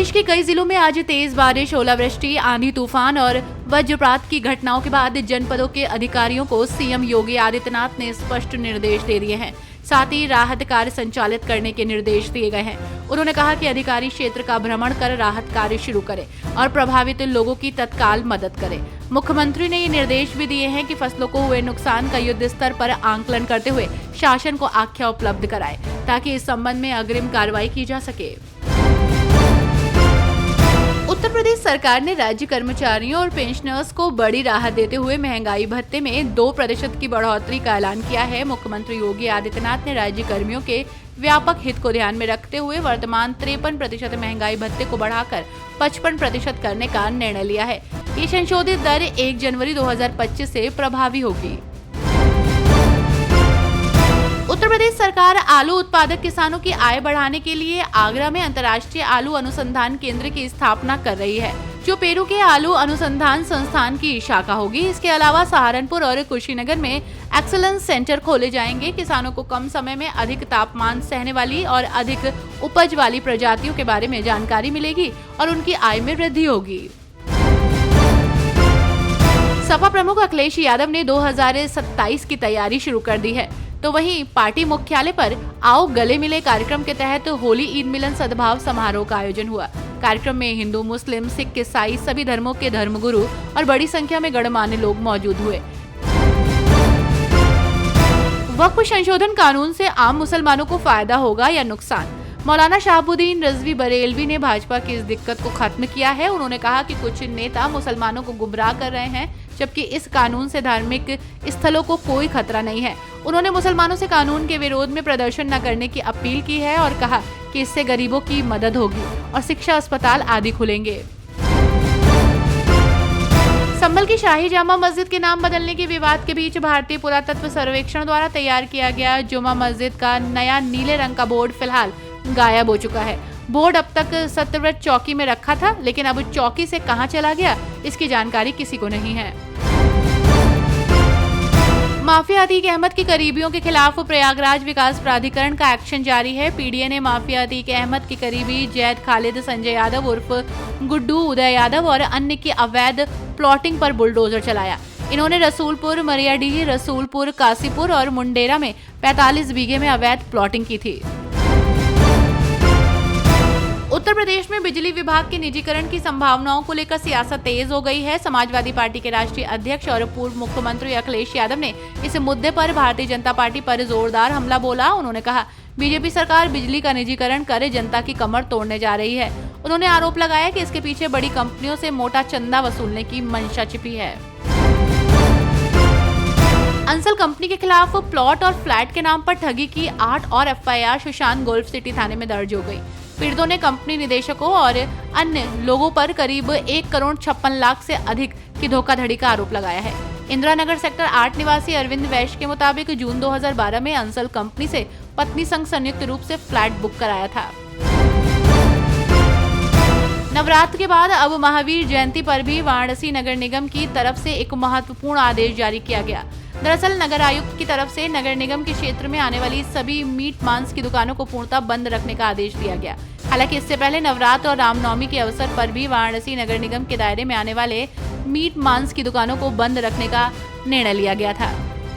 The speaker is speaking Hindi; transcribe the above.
प्रदेश के कई जिलों में आज तेज बारिश, ओलावृष्टि, आंधी तूफान और वज्रपात की घटनाओं के बाद जनपदों के अधिकारियों को सीएम योगी आदित्यनाथ ने स्पष्ट निर्देश दे दिए हैं। साथ ही राहत कार्य संचालित करने के निर्देश दिए गए हैं। उन्होंने कहा कि अधिकारी क्षेत्र का भ्रमण कर राहत कार्य शुरू करें और प्रभावित लोगों की तत्काल मदद करें। मुख्यमंत्री ने ये निर्देश भी दिए हैं कि फसलों को हुए नुकसान का युद्ध स्तर पर आंकलन करते हुए शासन को आख्या उपलब्ध कराए, ताकि इस संबंध में अग्रिम कार्रवाई की जा सके। उत्तर प्रदेश सरकार ने राज्य कर्मचारियों और पेंशनर्स को बड़ी राहत देते हुए महंगाई भत्ते में 2% की बढ़ोतरी का ऐलान किया है। मुख्यमंत्री योगी आदित्यनाथ ने राज्य कर्मियों के व्यापक हित को ध्यान में रखते हुए वर्तमान 53% महंगाई भत्ते को बढ़ाकर 55% करने का निर्णय लिया है। ये संशोधित दर 1 जनवरी 2025 से प्रभावी होगी। उत्तर प्रदेश सरकार आलू उत्पादक किसानों की आय बढ़ाने के लिए आगरा में अंतर्राष्ट्रीय आलू अनुसंधान केंद्र की स्थापना कर रही है, जो पेरू के आलू अनुसंधान संस्थान की शाखा होगी। इसके अलावा सहारनपुर और कुशीनगर में एक्सीलेंस सेंटर खोले जाएंगे। किसानों को कम समय में अधिक तापमान सहने वाली और अधिक उपज वाली प्रजातियों के बारे में जानकारी मिलेगी और उनकी आय में वृद्धि होगी। सपा प्रमुख अखिलेश यादव ने 2027 की तैयारी शुरू कर दी है, तो वहीं पार्टी मुख्यालय पर आओ गले मिले कार्यक्रम के तहत होली ईद मिलन सद्भाव समारोह का आयोजन हुआ। कार्यक्रम में हिंदू, मुस्लिम, सिख, ईसाई सभी धर्मों के धर्मगुरु और बड़ी संख्या में गणमान्य लोग मौजूद हुए। वक्फ संशोधन कानून से आम मुसलमानों को फायदा होगा या नुकसान? मौलाना शहाबुद्दीन रिजवी बरेलवी ने भाजपा की इस दिक्कत को खत्म किया है। उन्होंने कहा कि कुछ नेता मुसलमानों को गुमराह कर रहे हैं, जबकि इस कानून से धार्मिक स्थलों को कोई खतरा नहीं है। उन्होंने मुसलमानों से कानून के विरोध में प्रदर्शन न करने की अपील की है और कहा कि इससे गरीबों की मदद होगी और शिक्षा, अस्पताल आदि खुलेंगे। संभल की शाही जामा मस्जिद के नाम बदलने के विवाद के बीच भारतीय पुरातत्व सर्वेक्षण द्वारा तैयार किया गया जुमा मस्जिद का नया नीले रंग का बोर्ड फिलहाल गायब हो चुका है। बोर्ड अब तक सत्यव्रत चौकी में रखा था, लेकिन अब चौकी से कहां चला गया, इसकी जानकारी किसी को नहीं है। माफिया अतीक अहमद के करीबियों के खिलाफ प्रयागराज विकास प्राधिकरण का एक्शन जारी है। पीडीए ने माफिया अतीक अहमद के करीबी जैद खालिद, संजय यादव उर्फ गुड्डू, उदय यादव और अन्य की अवैध प्लॉटिंग पर बुलडोजर चलाया। इन्होंने रसूलपुर, मरियाडीह, रसूलपुर, कासीपुर और मुंडेरा में 45 बीघे में अवैध प्लॉटिंग की थी। उत्तर प्रदेश में बिजली विभाग के निजीकरण की संभावनाओं को लेकर सियासत तेज हो गई है। समाजवादी पार्टी के राष्ट्रीय अध्यक्ष और पूर्व मुख्यमंत्री अखिलेश यादव ने इस मुद्दे पर भारतीय जनता पार्टी पर जोरदार हमला बोला। उन्होंने कहा, बीजेपी सरकार बिजली का निजीकरण करे जनता की कमर तोड़ने जा रही है। उन्होंने आरोप लगाया कि इसके पीछे बड़ी कंपनियों से मोटा चंदा वसूलने की मंशा छिपी है। अंसल कंपनी के खिलाफ प्लॉट और फ्लैट के नाम पर ठगी की 8 और एफआईआर सुशांत गोल्फ सिटी थाने में दर्ज हो गई। पीड़ितों ने कंपनी निदेशकों और अन्य लोगों पर करीब 1 करोड़ 56 लाख से अधिक की धोखाधड़ी का आरोप लगाया है। इंदिरा नगर सेक्टर 8 निवासी अरविंद वैश्य के मुताबिक जून 2012 में अंसल कंपनी से पत्नी संग संयुक्त रूप से फ्लैट बुक कराया था। नवरात्र के बाद अब महावीर जयंती पर भी वाराणसी नगर निगम की तरफ से एक महत्वपूर्ण आदेश जारी किया गया। दरअसल नगर आयुक्त की तरफ से नगर निगम के क्षेत्र में आने वाली सभी मीट मांस की दुकानों को पूर्णतः बंद रखने का आदेश दिया गया। हालांकि इससे पहले नवरात्र और रामनवमी के अवसर पर भी वाराणसी नगर निगम के दायरे में आने वाले मीट मांस की दुकानों को बंद रखने का निर्णय लिया गया था।